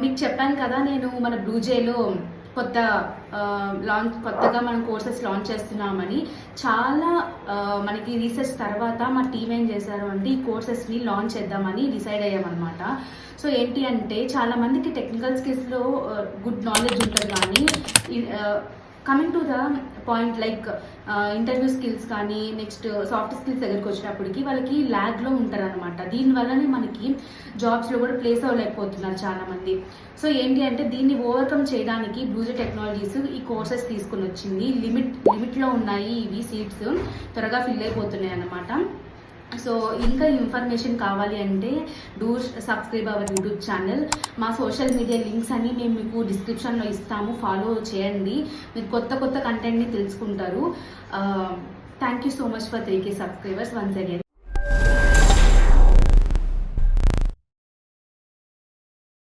మీకు చెప్పాను కదా, నేను మన బ్లూజేలో కొత్తగా మనం కోర్సెస్ లాంచ్ చేస్తున్నామని. చాలా మనకి రీసెర్చ్ తర్వాత మా టీం ఏం చేశారు అంటే ఈ కోర్సెస్ని లాంచ్ చేద్దామని డిసైడ్ అయ్యామన్నమాట. సో ఏంటి అంటే చాలామందికి టెక్నికల్ స్కిల్స్లో గుడ్ నాలెడ్జ్ ఉంటుంది, కానీ coming to the point like interview skills కానీ నెక్స్ట్ సాఫ్ట్ స్కిల్స్ దగ్గరికి వచ్చినప్పటికి వాళ్ళకి ల్యాగ్లో ఉంటారనమాట. దీనివల్లనే మనకి జాబ్స్లో కూడా ప్లేస్ అవ్వలేకపోతున్నారు చాలామంది. సో ఏంటి అంటే దీన్ని ఓవర్కమ్ చేయడానికి బ్లూజే టెక్నాలజీస్ ఈ కోర్సెస్ తీసుకుని వచ్చింది. లిమిట్లో ఉన్నాయి ఇవి సీట్స్, త్వరగా ఫిల్ అయిపోతున్నాయి అన్నమాట. సో ఇంకా ఇన్ఫర్మేషన్ కావాలి అంటే do subscribe our YouTube channel. మా సోషల్ మీడియా లింక్స్ అన్ని మేము మీకు డిస్క్రిప్షన్లో ఇస్తాము, ఫాలో చేయండి. మీరు కొత్త కంటెంట్ని తెలుసుకుంటారు. Thank you so much for 3K subscribers once again.